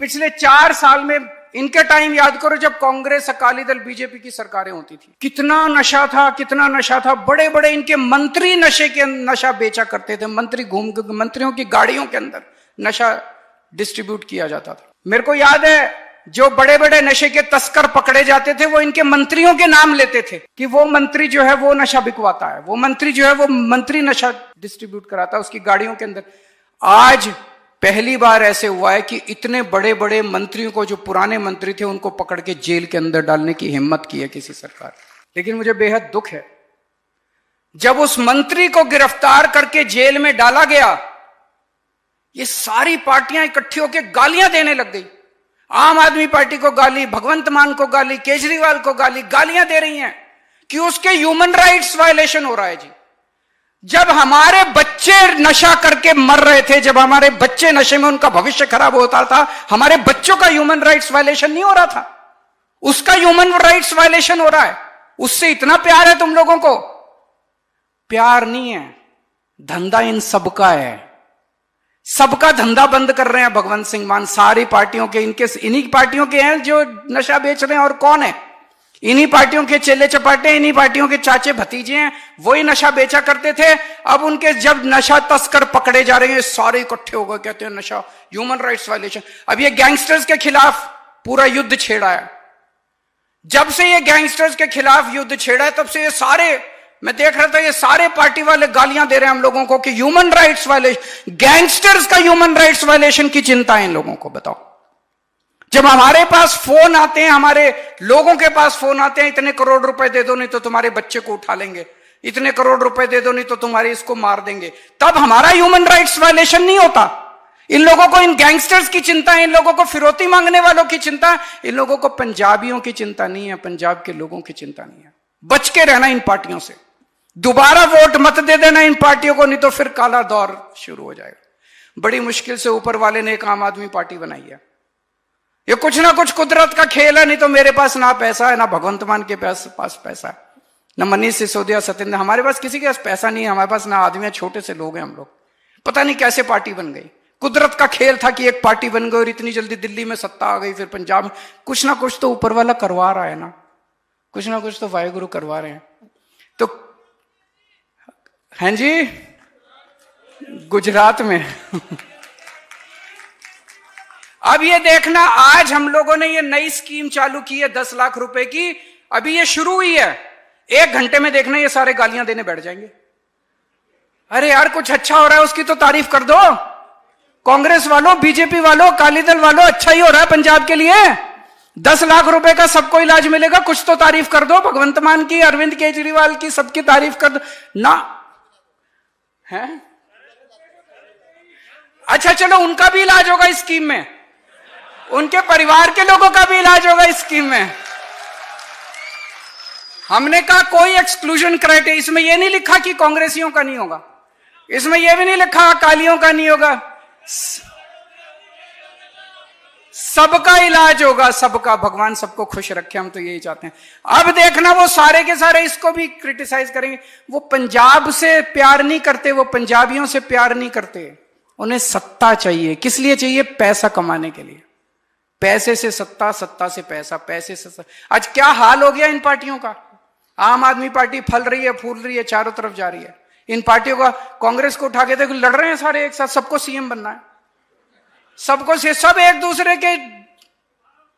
पिछले 4 साल में इनके टाइम याद करो जब कांग्रेस अकाली दल बीजेपी की सरकारें होती थी, कितना नशा था, कितना नशा था। बड़े बड़े इनके मंत्री नशा बेचा करते थे। मंत्रियों की गाड़ियों के अंदर नशा डिस्ट्रीब्यूट किया जाता था। मेरे को याद है जो बड़े बड़े नशे के तस्कर पकड़े जाते थे वो इनके मंत्रियों के नाम लेते थे कि वो मंत्री जो है वो नशा बिकवाता है, वो मंत्री जो है वो मंत्री नशा डिस्ट्रीब्यूट कराता है उसकी गाड़ियों के अंदर। आज पहली बार ऐसे हुआ है कि इतने बड़े बड़े मंत्रियों को, जो पुराने मंत्री थे, उनको पकड़ के जेल के अंदर डालने की हिम्मत की है किसी सरकार। लेकिन मुझे बेहद दुख है जब उस मंत्री को गिरफ्तार करके जेल में डाला गया, ये सारी पार्टियां इकट्ठी होकर गालियां देने लग गई। आम आदमी पार्टी को गाली, भगवंत मान को गाली, केजरीवाल को गाली, गालियां दे रही हैं कि उसके ह्यूमन राइट्स वायलेशन हो रहा है। जी, जब हमारे बच्चे नशा करके मर रहे थे, जब हमारे बच्चे नशे में उनका भविष्य खराब होता था, हमारे बच्चों का ह्यूमन राइट्स वायलेशन नहीं हो रहा था, उसका ह्यूमन राइट्स वायलेशन हो रहा है। उससे इतना प्यार है तुम लोगों को? प्यार नहीं है, धंधा इन सबका है। सबका धंधा बंद कर रहे हैं भगवंत सिंह मान। सारी पार्टियों के, इन्हीं पार्टियों के हैं जो नशा बेच रहे हैं। और कौन है? इन्हीं पार्टियों के चेले चपाटे, इन्हीं पार्टियों के चाचे भतीजे हैं, वही नशा बेचा करते थे। अब उनके जब नशा तस्कर पकड़े जा रहे हैं, सारे इकट्ठे हो गए, कहते हैं नशा ह्यूमन राइट्स वायलेशन। अब ये गैंगस्टर्स के खिलाफ पूरा युद्ध छेड़ा है। जब से ये गैंगस्टर्स के खिलाफ युद्ध छेड़ा है तब से ये सारे, मैं देख रहा था, ये सारे पार्टी वाले गालियां दे रहे हैं हम लोगों को कि ह्यूमन राइट्स वायलेशन। गैंगस्टर्स का ह्यूमन राइट्स वायलेशन की चिंता है इन लोगों को। बताओ, जब हमारे पास फोन आते हैं, हमारे लोगों के पास फोन आते हैं, इतने करोड़ रुपए दे दो नहीं तो तुम्हारे बच्चे को उठा लेंगे, इतने करोड़ रुपए दे दो नहीं तो तुम्हारे इसको मार देंगे, तब हमारा ह्यूमन राइट्स वायलेशन नहीं होता। इन लोगों को इन गैंगस्टर्स की चिंता है, इन लोगों को फिरौती मांगने वालों की चिंता है, इन लोगों को पंजाबियों की चिंता नहीं है, पंजाब के लोगों की चिंता नहीं है। बच के रहना इन पार्टियों से, दोबारा वोट मत दे देना इन पार्टियों को, नहीं तो फिर काला दौर शुरू हो जाएगा। बड़ी मुश्किल से ऊपर वाले ने एक आम आदमी पार्टी बनाई है। ये कुछ ना कुछ कुदरत का खेल है। नहीं तो मेरे पास ना पैसा है, ना भगवंत मान के पास पैसा है, ना मनीष सिसोदिया, सत्येंद्र, हमारे पास किसी के पास पैसा नहीं है। हमारे पास ना आदमी है, छोटे से लोग हैं हम लोग। पता नहीं कैसे पार्टी बन गई। कुदरत का खेल था कि एक पार्टी बन गई और इतनी जल्दी दिल्ली में सत्ता आ गई, फिर पंजाब में। कुछ ना कुछ तो ऊपर वाला करवा रहा है ना, कुछ ना कुछ तो वाहेगुरु करवा रहे हैं। तो हैं जी, गुजरात में अब ये देखना, आज हम लोगों ने ये नई स्कीम चालू की है 10 लाख रुपए की। अभी ये शुरू हुई है, 1 घंटे में देखना ये सारे गालियां देने बैठ जाएंगे। अरे यार, कुछ अच्छा हो रहा है उसकी तो तारीफ कर दो। कांग्रेस वालों, बीजेपी वालों, अकाली दल वालों, अच्छा ही हो रहा है पंजाब के लिए। 10 लाख रुपए का सबको इलाज मिलेगा, कुछ तो तारीफ कर दो। भगवंत मान की, अरविंद केजरीवाल की, सबकी तारीफ कर दो ना है। अच्छा चलो, उनका भी इलाज होगा इस स्कीम में, उनके परिवार के लोगों का भी इलाज होगा इस स्कीम में। हमने कहा कोई एक्सक्लूजन क्राइटेरिया, इसमें यह नहीं लिखा कि कांग्रेसियों का नहीं होगा, इसमें यह भी नहीं लिखा अकालियों का नहीं होगा, सबका इलाज होगा, सबका। भगवान सबको खुश रखे, हम तो यही चाहते हैं। अब देखना, वो सारे के सारे इसको भी क्रिटिसाइज करेंगे। वो पंजाब से प्यार नहीं करते, वो पंजाबियों से प्यार नहीं करते, उन्हें सत्ता चाहिए। किस लिए चाहिए? पैसा कमाने के लिए। पैसे से सत्ता, सत्ता से पैसा, पैसे से आज क्या हाल हो गया इन पार्टियों का। आम आदमी पार्टी फल रही है, फूल रही है, चारों तरफ जा रही है। इन पार्टियों का, कांग्रेस को उठा के देखो, लड़ रहे हैं सारे एक साथ, सबको सीएम बनना है, सबको से सब एक दूसरे के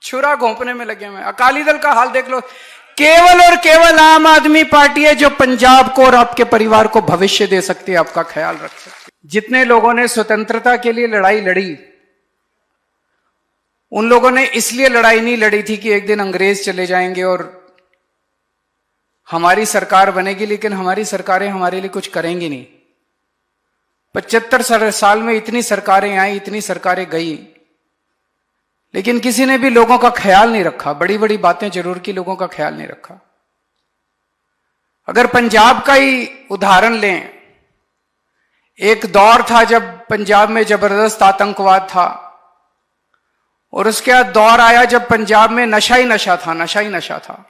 छुरा घोंपने में लगे हुए हैं। अकाली दल का हाल देख लो, केवल और केवल आम आदमी पार्टी है जो पंजाब को और आपके परिवार को भविष्य दे सकती है, आपका ख्याल रख सकती है। जितने लोगों ने स्वतंत्रता के लिए लड़ाई लड़ी, उन लोगों ने इसलिए लड़ाई नहीं लड़ी थी कि एक दिन अंग्रेज चले जाएंगे और हमारी सरकार बनेगी, लेकिन हमारी सरकारें हमारे लिए कुछ करेंगी नहीं। 75 साल में इतनी सरकारें आई, इतनी सरकारें गई, लेकिन किसी ने भी लोगों का ख्याल नहीं रखा। बड़ी बड़ी बातें जरूर की, लोगों का ख्याल नहीं रखा। अगर पंजाब का ही उदाहरण लें, एक दौर था जब पंजाब में जबरदस्त आतंकवाद था, और उसके बाद दौर आया जब पंजाब में नशा ही नशा था, नशा ही नशा था।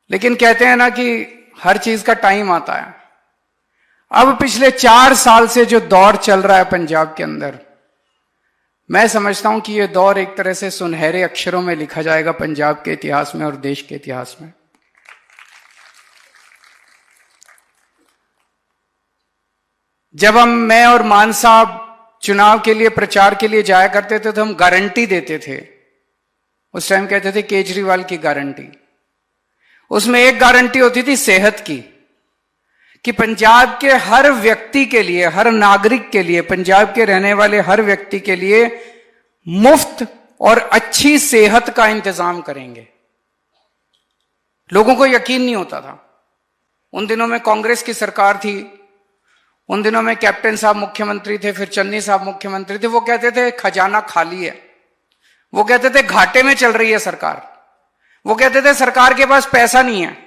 लेकिन कहते हैं ना कि हर चीज का टाइम आता है। अब पिछले 4 साल से जो दौर चल रहा है पंजाब के अंदर, मैं समझता हूं कि यह दौर एक तरह से सुनहरे अक्षरों में लिखा जाएगा पंजाब के इतिहास में और देश के इतिहास में। जब मैं और मान साहब चुनाव के लिए प्रचार के लिए जाया करते थे तो हम गारंटी देते थे। उस टाइम कहते थे केजरीवाल की गारंटी। उसमें एक गारंटी होती थी सेहत की, कि पंजाब के हर व्यक्ति के लिए, हर नागरिक के लिए, पंजाब के रहने वाले हर व्यक्ति के लिए मुफ्त और अच्छी सेहत का इंतजाम करेंगे। लोगों को यकीन नहीं होता था। उन दिनों में कांग्रेस की सरकार थी, उन दिनों में कैप्टन साहब मुख्यमंत्री थे, फिर चन्नी साहब मुख्यमंत्री थे। वो कहते थे खजाना खाली है, वो कहते थे घाटे में चल रही है सरकार, वो कहते थे सरकार के पास पैसा नहीं है,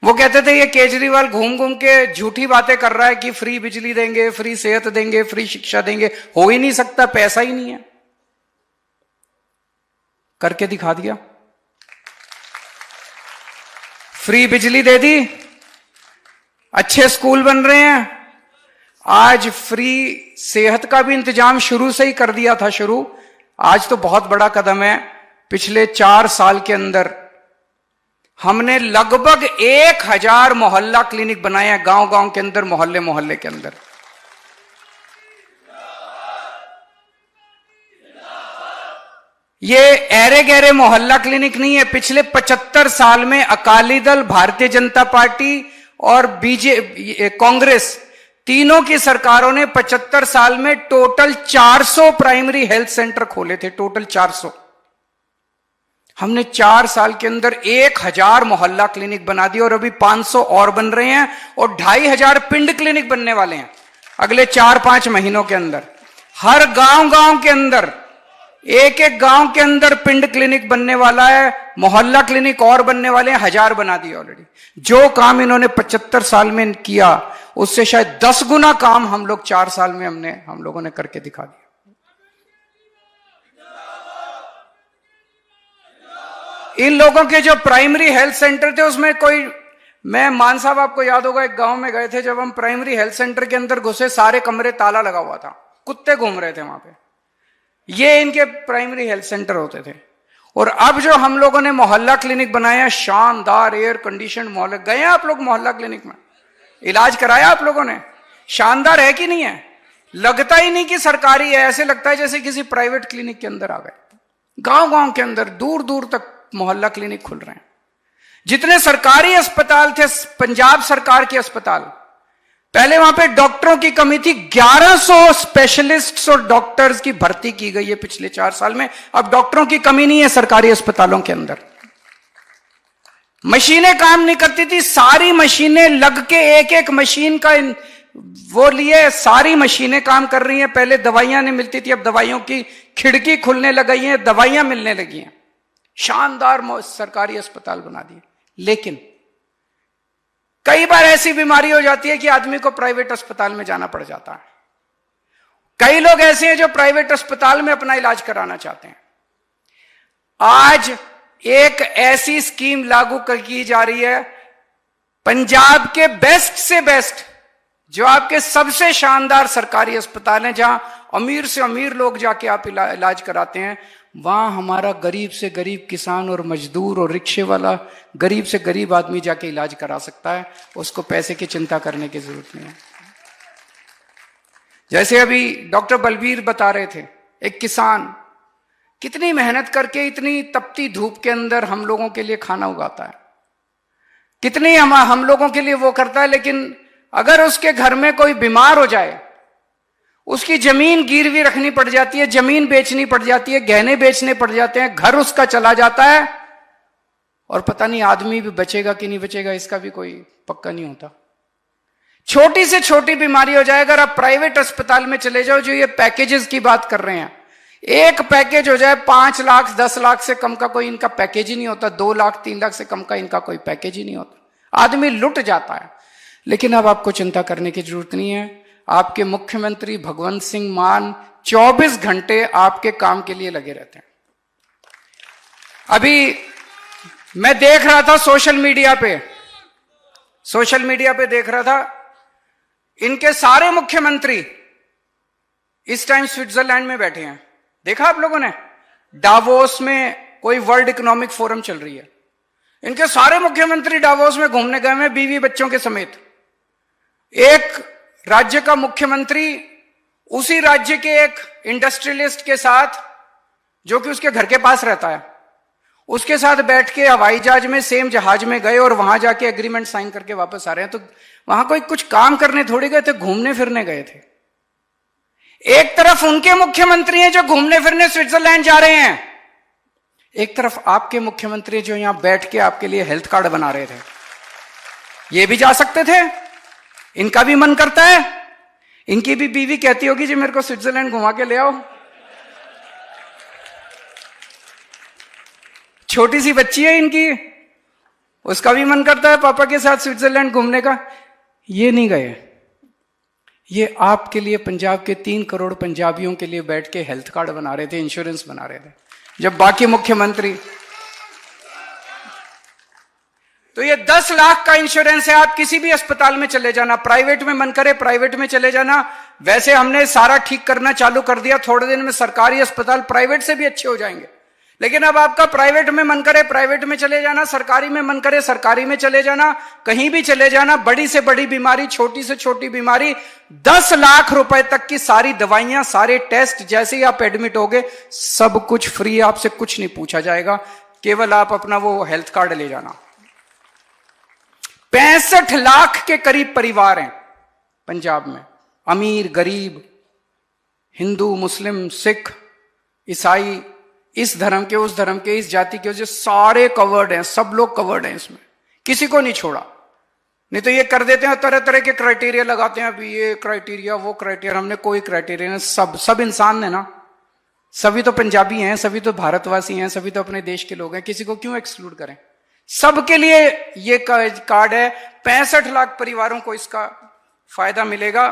वो कहते थे ये केजरीवाल घूम घूम के झूठी बातें कर रहा है कि फ्री बिजली देंगे, फ्री सेहत देंगे, फ्री शिक्षा देंगे। हो ही नहीं सकता, पैसा ही नहीं है। करके दिखा दिया। फ्री बिजली दे दी, अच्छे स्कूल बन रहे हैं, आज फ्री सेहत का भी इंतजाम शुरू से ही कर दिया था शुरू। आज तो बहुत बड़ा कदम है। पिछले 4 साल के अंदर हमने लगभग 1000 मोहल्ला क्लिनिक बनाए हैं, गांव गांव के अंदर, मोहल्ले मोहल्ले के अंदर। ये ऐरे गहरे मोहल्ला क्लिनिक नहीं है। पिछले 75 साल में अकाली दल, भारतीय जनता पार्टी और कांग्रेस, तीनों की सरकारों ने 75 साल में टोटल 400 प्राइमरी हेल्थ सेंटर खोले थे, टोटल 400। हमने 4 साल के अंदर 1000 मोहल्ला क्लिनिक बना दिया और अभी 500 और बन रहे हैं और 2500 पिंड क्लिनिक बनने वाले हैं अगले 4-5 महीनों के अंदर। हर गांव गांव के अंदर, एक एक गांव के अंदर पिंड क्लिनिक बनने वाला है, मोहल्ला क्लिनिक और बनने वाले हैं, 1000 बना दिए ऑलरेडी। जो काम इन्होंने 75 साल में किया उससे शायद 10 गुना काम हम लोग 4 साल में हम लोगों ने करके दिखा दिया। इन लोगों के जो प्राइमरी हेल्थ सेंटर थे उसमें कोई, मैं मान साहब आपको याद होगा एक गांव में गए थे, जब हम प्राइमरी हेल्थ सेंटर के अंदर घुसे सारे कमरे ताला लगा हुआ था, कुत्ते घूम रहे थे वहां पे। ये इनके प्राइमरी हेल्थ सेंटर होते थे। और अब जो हम लोगों ने मोहल्ला क्लिनिक बनाया, शानदार एयर कंडीशन मोहल्ला। गए आप लोग मोहल्ला क्लिनिक में? इलाज कराया आप लोगों ने? शानदार है कि नहीं है? लगता ही नहीं कि सरकारी है, ऐसे लगता है जैसे किसी प्राइवेट क्लिनिक के अंदर आ गए। गांव गांव के अंदर दूर दूर तक मोहल्ला क्लिनिक खुल रहे हैं। जितने सरकारी अस्पताल थे, पंजाब सरकार के अस्पताल, पहले वहां पे डॉक्टरों की कमी थी। 1100 स्पेशलिस्ट्स और डॉक्टर्स की भर्ती की गई है पिछले 4 साल में। अब डॉक्टरों की कमी नहीं है सरकारी अस्पतालों के अंदर। मशीनें काम नहीं करती थी, सारी मशीनें लग के एक एक मशीन का वो लिए, सारी मशीनें काम कर रही हैं। पहले दवाइयां नहीं मिलती थी, अब दवाइयों की खिड़की खुलने लग गई है, दवाइयां मिलने लगी हैं। शानदार सरकारी अस्पताल बना दिए। लेकिन कई बार ऐसी बीमारी हो जाती है कि आदमी को प्राइवेट अस्पताल में जाना पड़ जाता है। कई लोग ऐसे हैं जो प्राइवेट अस्पताल में अपना इलाज कराना चाहते हैं। आज एक ऐसी स्कीम लागू की जा रही है, पंजाब के बेस्ट से बेस्ट, जो आपके सबसे शानदार सरकारी अस्पताल हैं, जहां अमीर से अमीर लोग जाके आप इलाज कराते हैं, वहां हमारा गरीब से गरीब किसान और मजदूर और रिक्शे वाला, गरीब से गरीब आदमी जाके इलाज करा सकता है। उसको पैसे की चिंता करने की जरूरत नहीं है। जैसे अभी डॉक्टर बलबीर बता रहे थे, एक किसान कितनी मेहनत करके इतनी तपती धूप के अंदर हम लोगों के लिए खाना उगाता है, कितनी हम लोगों के लिए वो करता है। लेकिन अगर उसके घर में कोई बीमार हो जाए, उसकी जमीन गिरवी रखनी पड़ जाती है, जमीन बेचनी पड़ जाती है, गहने बेचने पड़ जाते हैं, घर उसका चला जाता है, और पता नहीं आदमी भी बचेगा कि नहीं बचेगा, इसका भी कोई पक्का नहीं होता। छोटी से छोटी बीमारी हो जाए, अगर आप प्राइवेट अस्पताल में चले जाओ, जो ये पैकेजेस की बात कर रहे हैं, एक पैकेज हो जाए 5 लाख 10 लाख से कम का कोई इनका पैकेज ही नहीं होता, 2 लाख 3 लाख से कम का इनका कोई पैकेज ही नहीं होता। आदमी लुट जाता है। लेकिन अब आपको चिंता करने की जरूरत नहीं है। आपके मुख्यमंत्री भगवंत सिंह मान 24 घंटे आपके काम के लिए लगे रहते हैं। अभी मैं देख रहा था सोशल मीडिया पे देख रहा था, इनके सारे मुख्यमंत्री इस टाइम स्विट्जरलैंड में बैठे हैं। देखा आप लोगों ने? डावोस में कोई वर्ल्ड इकोनॉमिक फोरम चल रही है, इनके सारे मुख्यमंत्री डावोस में घूमने गए हैं बीवी बच्चों के समेत। एक राज्य का मुख्यमंत्री उसी राज्य के एक इंडस्ट्रियलिस्ट के साथ, जो कि उसके घर के पास रहता है, उसके साथ बैठ के हवाई जहाज में, सेम जहाज में गए और वहां जाके एग्रीमेंट साइन करके वापस आ रहे हैं। तो वहां कोई कुछ काम करने थोड़ी गए थे, घूमने फिरने गए थे। एक तरफ उनके मुख्यमंत्री हैं जो घूमने फिरने स्विट्जरलैंड जा रहे हैं, एक तरफ आपके मुख्यमंत्री जो यहां बैठ के आपके लिए हेल्थ कार्ड बना रहे थे। ये भी जा सकते थे, इनका भी मन करता है। इनकी भी बीवी कहती होगी जी मेरे को स्विट्जरलैंड घुमा के ले आओ। छोटी सी बच्ची है इनकी, उसका भी मन करता है पापा के साथ स्विट्जरलैंड घूमने का। ये नहीं गए, ये आपके लिए, पंजाब के 3 करोड़ पंजाबियों के लिए बैठ के हेल्थ कार्ड बना रहे थे, इंश्योरेंस बना रहे थे, जब बाकी मुख्यमंत्री। तो ये 10 लाख का इंश्योरेंस है। आप किसी भी अस्पताल में चले जाना, प्राइवेट में मन करे प्राइवेट में चले जाना। वैसे हमने सारा ठीक करना चालू कर दिया, थोड़े दिन में सरकारी अस्पताल प्राइवेट से भी अच्छे हो जाएंगे। लेकिन अब आपका प्राइवेट में मन करे प्राइवेट में चले जाना, सरकारी में मन करे सरकारी में चले जाना, कहीं भी चले जाना। बड़ी से बड़ी बीमारी, छोटी से छोटी बीमारी, 10 लाख रुपए तक की सारी दवाइयां, सारे टेस्ट, जैसे ही आप एडमिट होगे सब कुछ फ्री, आपसे कुछ नहीं पूछा जाएगा, केवल आप अपना वो हेल्थ कार्ड ले जाना। 65 लाख के करीब परिवार हैं पंजाब में, अमीर गरीब, हिंदू मुस्लिम सिख ईसाई, इस धर्म के उस धर्म के, इस जाति के, सारे कवर्ड हैं, सब लोग कवर्ड हैं इसमें, किसी को नहीं छोड़ा। नहीं तो ये कर देते हैं, तरह तरह के क्राइटेरिया लगाते हैं, अभी ये क्राइटेरिया वो क्राइटेरिया। हमने कोई क्राइटेरिया नहीं, सब इंसान है ना, सभी तो पंजाबी हैं, सभी तो भारतवासी हैं, सभी तो अपने देश के लोग हैं, किसी को क्यों एक्सक्लूड करें? सबके लिए ये कार्ड है। 65 लाख परिवारों को इसका फायदा मिलेगा।